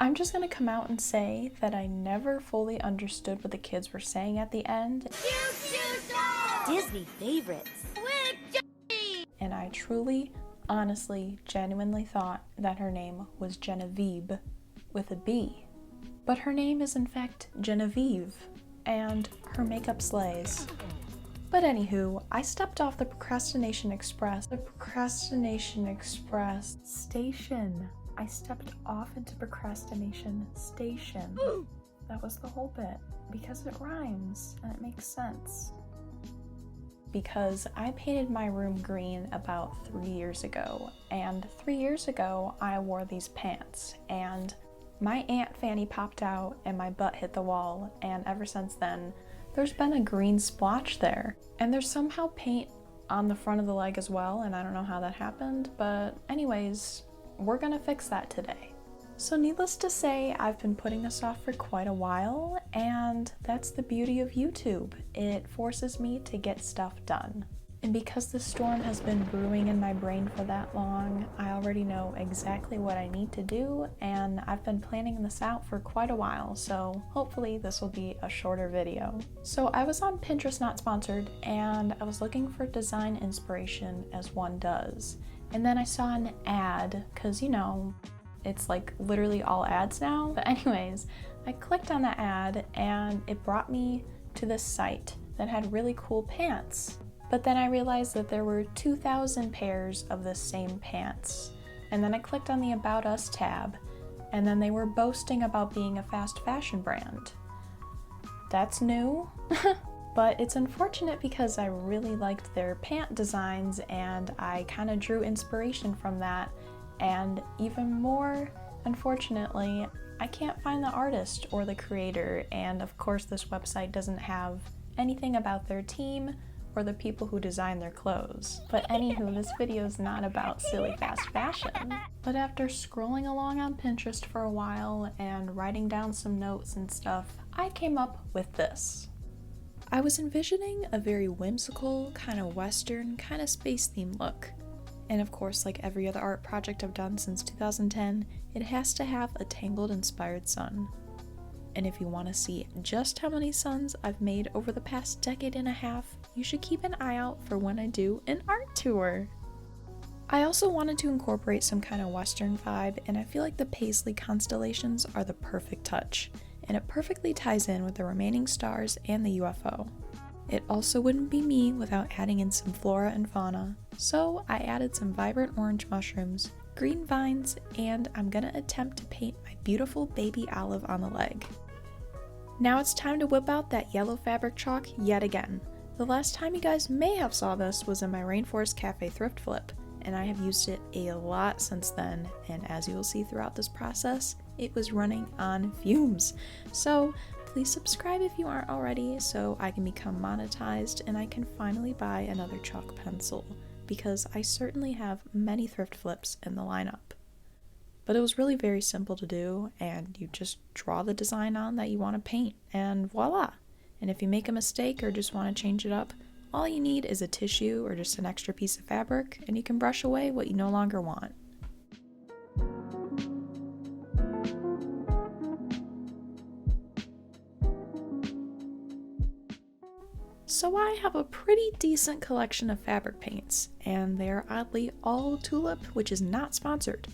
I'm just gonna come out and say that I never fully understood what the kids were saying at the end. Choo Choo Soul! Disney favorites. With Johnny! And I truly, honestly, genuinely thought that her name was Genevieve with a B. But her name is in fact Genevieve, and her makeup slays. But anywho, I stepped off the Procrastination Express. The Procrastination Express station. I stepped off into Procrastination Station. That was the whole bit, because it rhymes and it makes sense. Because I painted my room green about 3 years ago, and 3 years ago I wore these pants, and my Aunt Phanny popped out and my butt hit the wall, and ever since then there's been a green splotch there. And there's somehow paint on the front of the leg as well, and I don't know how that happened, but anyways, we're gonna fix that today. So needless to say, I've been putting this off for quite a while, and that's the beauty of YouTube. It forces me to get stuff done. And because the storm has been brewing in my brain for that long, I already know exactly what I need to do, and I've been planning this out for quite a while, so hopefully this will be a shorter video. So I was on Pinterest, not sponsored, and I was looking for design inspiration as one does. And then I saw an ad, cause you know, it's like literally all ads now. But anyways, I clicked on the ad and it brought me to this site that had really cool pants. But then I realized that there were 2,000 pairs of the same pants. And then I clicked on the About Us tab, and then they were boasting about being a fast fashion brand. That's new, but it's unfortunate because I really liked their pant designs and I kind of drew inspiration from that. And even more, unfortunately, I can't find the artist or the creator, and of course this website doesn't have anything about their team or the people who design their clothes. But anywho, this video is not about silly fast fashion. But after scrolling along on Pinterest for a while and writing down some notes and stuff, I came up with this. I was envisioning a very whimsical, kind of Western, kind of space themed look. And of course, like every other art project I've done since 2010, it has to have a Tangled inspired sun. And if you want to see just how many suns I've made over the past decade and a half, you should keep an eye out for when I do an art tour. I also wanted to incorporate some kind of Western vibe, and I feel like the paisley constellations are the perfect touch, and it perfectly ties in with the remaining stars and the UFO. It also wouldn't be me without adding in some flora and fauna, so I added some vibrant orange mushrooms, green vines, and I'm gonna attempt to paint my beautiful baby olive on the leg. Now it's time to whip out that yellow fabric chalk yet again. The last time you guys may have saw this was in my Rainforest Cafe Thrift Flip, and I have used it a lot since then, and as you will see throughout this process, it was running on fumes. So please subscribe if you aren't already so I can become monetized and I can finally buy another chalk pencil, because I certainly have many thrift flips in the lineup. But it was really very simple to do, and you just draw the design on that you want to paint, and voila! And if you make a mistake or just want to change it up, all you need is a tissue or just an extra piece of fabric, and you can brush away what you no longer want. So I have a pretty decent collection of fabric paints, and they are oddly all Tulip, which is not sponsored.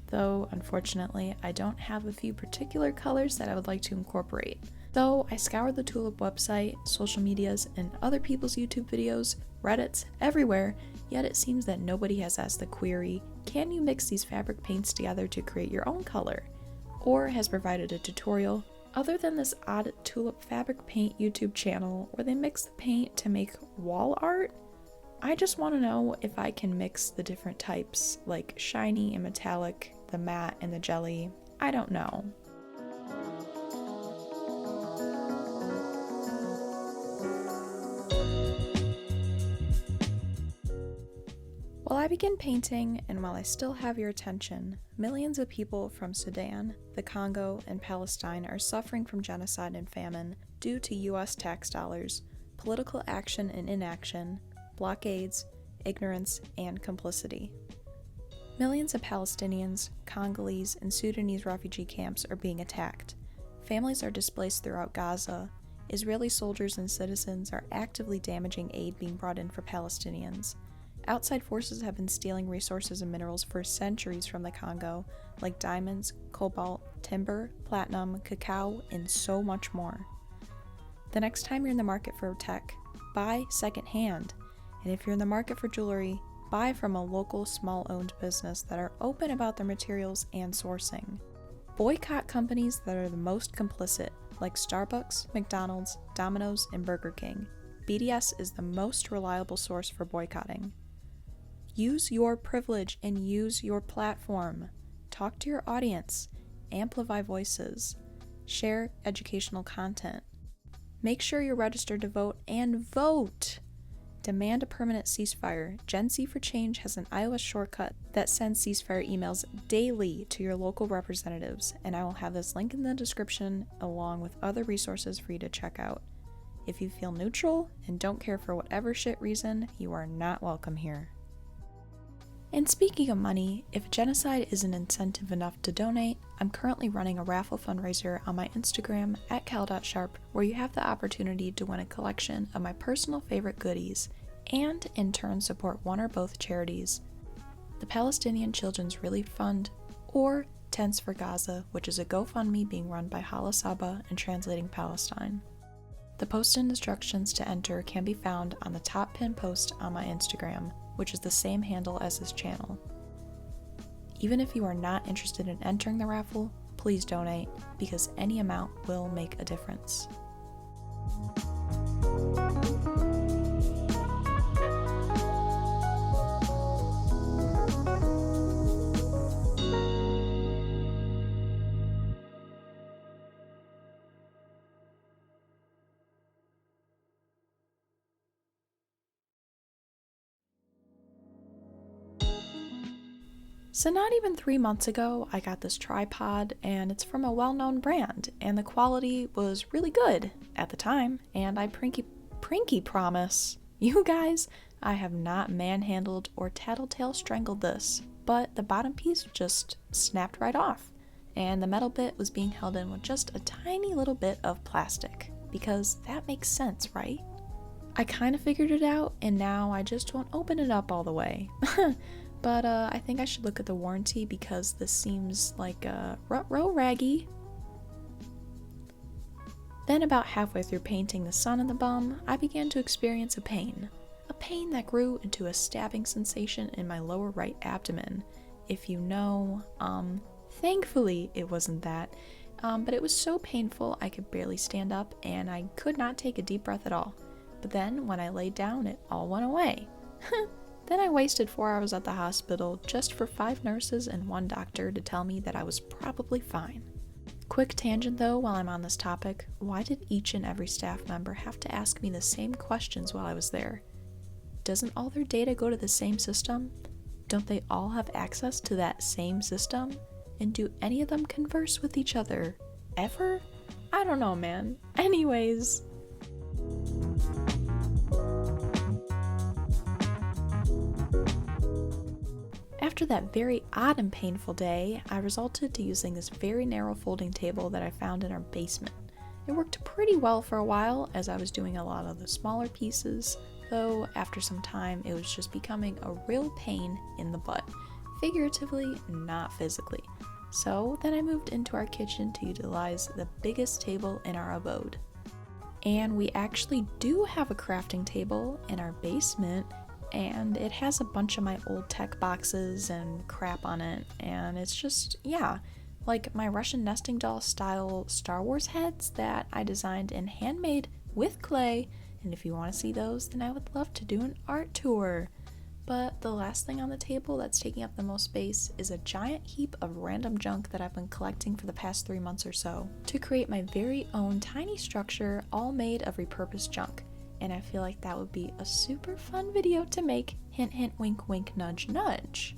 Though, unfortunately, I don't have a few particular colors that I would like to incorporate. So I scoured the Tulip website, social medias, and other people's YouTube videos, Reddits, everywhere, yet it seems that nobody has asked the query, can you mix these fabric paints together to create your own color? Or has provided a tutorial, other than this odd Tulip fabric paint YouTube channel where they mix the paint to make wall art. I just want to know if I can mix the different types, like shiny and metallic, the matte and the jelly. I don't know. While I begin painting, and while I still have your attention, millions of people from Sudan, the Congo, and Palestine are suffering from genocide and famine due to US tax dollars, political action and inaction, blockades, ignorance, and complicity. Millions of Palestinians, Congolese, and Sudanese refugee camps are being attacked. Families are displaced throughout Gaza. Israeli soldiers and citizens are actively damaging aid being brought in for Palestinians. Outside forces have been stealing resources and minerals for centuries from the Congo, like diamonds, cobalt, timber, platinum, cacao, and so much more. The next time you're in the market for tech, buy secondhand. And if you're in the market for jewelry, buy from a local small-owned business that are open about their materials and sourcing. Boycott companies that are the most complicit, like Starbucks, McDonald's, Domino's, and Burger King. BDS is the most reliable source for boycotting. Use your privilege and use your platform. Talk to your audience. Amplify voices. Share educational content. Make sure you're registered to vote and vote! Demand a permanent ceasefire. Gen Z for Change has an iOS shortcut that sends ceasefire emails daily to your local representatives, and I will have this link in the description along with other resources for you to check out. If you feel neutral and don't care for whatever shit reason, you are not welcome here. And speaking of money, if genocide is an incentive enough to donate, I'm currently running a raffle fundraiser on my Instagram @cal.sharp, where you have the opportunity to win a collection of my personal favorite goodies, and in turn support one or both charities: the Palestinian Children's Relief Fund, or Tents for Gaza, which is a GoFundMe being run by Hala Saba and Translating Palestine. The post and instructions to enter can be found on the top pinned post on my Instagram, which is the same handle as this channel. Even if you are not interested in entering the raffle, please donate, because any amount will make a difference. So not even 3 months ago, I got this tripod, and it's from a well-known brand, and the quality was really good at the time, and I prinky promise you guys, I have not manhandled or tattletale strangled this, but the bottom piece just snapped right off, and the metal bit was being held in with just a tiny little bit of plastic, because that makes sense, right? I kind of figured it out, and now I just won't open it up all the way. But I think I should look at the warranty, because this seems like rut-row raggy. Then about halfway through painting the sun and the bum, I began to experience a pain that grew into a stabbing sensation in my lower right abdomen. If you know, thankfully it wasn't that, but it was so painful I could barely stand up, and I could not take a deep breath at all. But then when I laid down, it all went away. Then I wasted 4 hours at the hospital just for 5 nurses and 1 doctor to tell me that I was probably fine. Quick tangent though, while I'm on this topic, why did each and every staff member have to ask me the same questions while I was there? Doesn't all their data go to the same system? Don't they all have access to that same system? And do any of them converse with each other? Ever? I don't know, man. Anyways. After that very odd and painful day, I resorted to using this very narrow folding table that I found in our basement. It worked pretty well for a while, as I was doing a lot of the smaller pieces, though after some time it was just becoming a real pain in the butt, figuratively, not physically. So then I moved into our kitchen to utilize the biggest table in our abode. And we actually do have a crafting table in our basement, and it has a bunch of my old tech boxes and crap on it, and it's just, yeah, like my Russian nesting doll style Star Wars heads that I designed and handmade with clay, and if you want to see those, then I would love to do an art tour. But the last thing on the table that's taking up the most space is a giant heap of random junk that I've been collecting for the past 3 months or so to create my very own tiny structure, all made of repurposed junk. And I feel like that would be a super fun video to make. Hint, hint, wink, wink, nudge, nudge.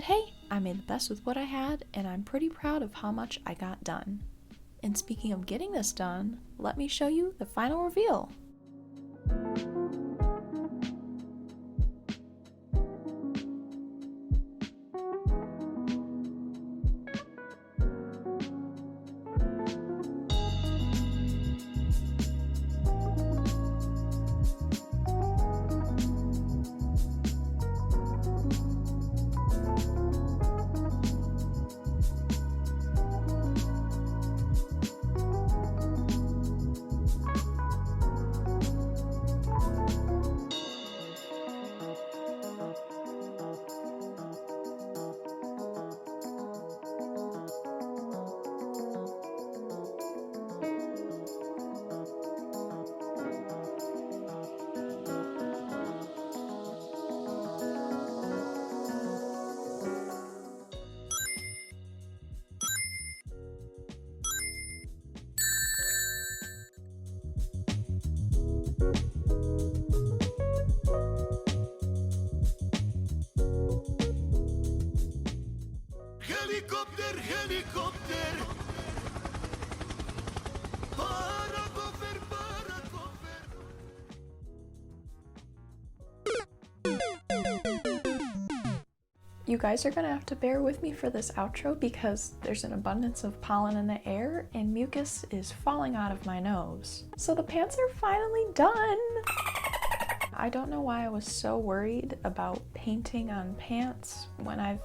But hey, I made the best with what I had, and I'm pretty proud of how much I got done. And speaking of getting this done, let me show you the final reveal. Helicopter, helicopter. Paracofer, paracofer. You guys are gonna have to bear with me for this outro because there's an abundance of pollen in the air and mucus is falling out of my nose. So the pants are finally done! I don't know why I was so worried about painting on pants when I've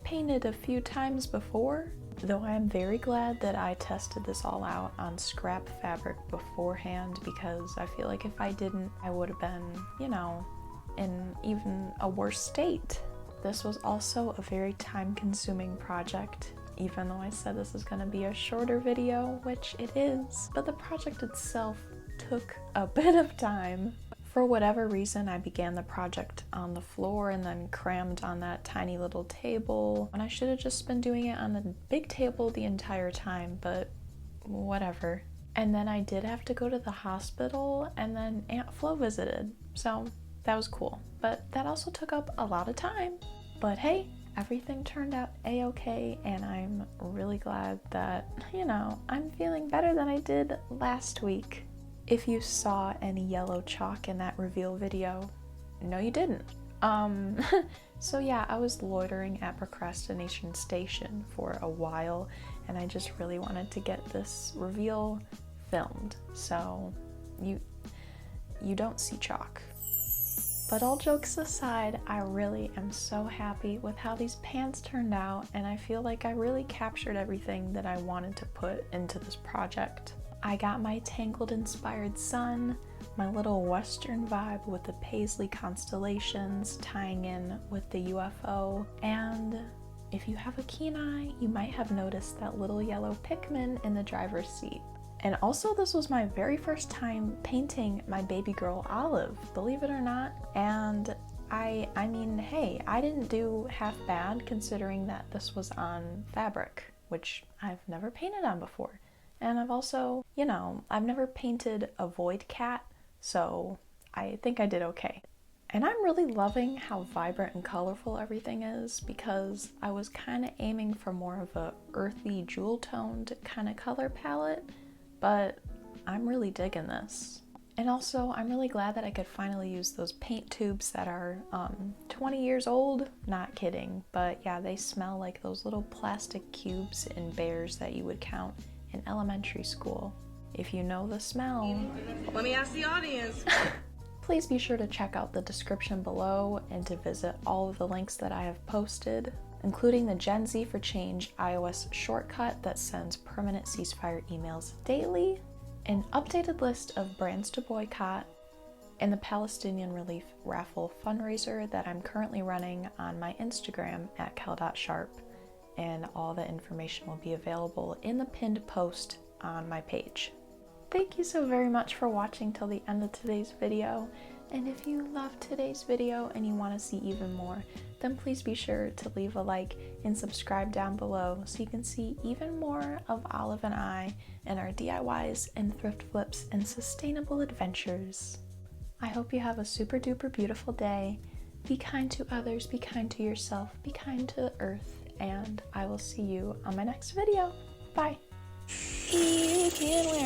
painted a few times before, though I am very glad that I tested this all out on scrap fabric beforehand, because I feel like if I didn't, I would have been, you know, in even a worse state. This was also a very time-consuming project, even though I said this is going to be a shorter video, which it is, but the project itself took a bit of time. For whatever reason, I began the project on the floor and then crammed on that tiny little table, and I should have just been doing it on the big table the entire time, but whatever. And then I did have to go to the hospital, and then Aunt Flo visited, so that was cool. But that also took up a lot of time. But hey, everything turned out a-okay, and I'm really glad that, you know, I'm feeling better than I did last week. If you saw any yellow chalk in that reveal video, no you didn't. So yeah, I was loitering at Procrastination Station for a while, and I just really wanted to get this reveal filmed, so you don't see chalk. But all jokes aside, I really am so happy with how these pants turned out, and I feel like I really captured everything that I wanted to put into this project. I got my Tangled inspired sun, my little western vibe with the paisley constellations tying in with the UFO, and if you have a keen eye, you might have noticed that little yellow Pikmin in the driver's seat. And also, this was my very first time painting my baby girl Olive, believe it or not. And I mean, hey, I didn't do half bad considering that this was on fabric, which I've never painted on before. And I've also, you know, I've never painted a void cat, so I think I did okay. And I'm really loving how vibrant and colorful everything is, because I was kind of aiming for more of a earthy, jewel-toned kind of color palette, but I'm really digging this. And also, I'm really glad that I could finally use those paint tubes that are 20 years old. Not kidding, but yeah, they smell like those little plastic cubes in bears that you would count in elementary school. If you know the smell, let me ask the audience. Please be sure to check out the description below and to visit all of the links that I have posted, including the Gen Z for Change iOS shortcut that sends permanent ceasefire emails daily, an updated list of brands to boycott, and the Palestinian relief raffle fundraiser that I'm currently running on my Instagram at cal.sharp. And all the information will be available in the pinned post on my page. Thank you so very much for watching till the end of today's video, and if you loved today's video and you want to see even more, then please be sure to leave a like and subscribe down below so you can see even more of Olive and I and our DIYs and thrift flips and sustainable adventures. I hope you have a super duper beautiful day, be kind to others, be kind to yourself, be kind to the earth, and I will see you on my next video. Bye. You can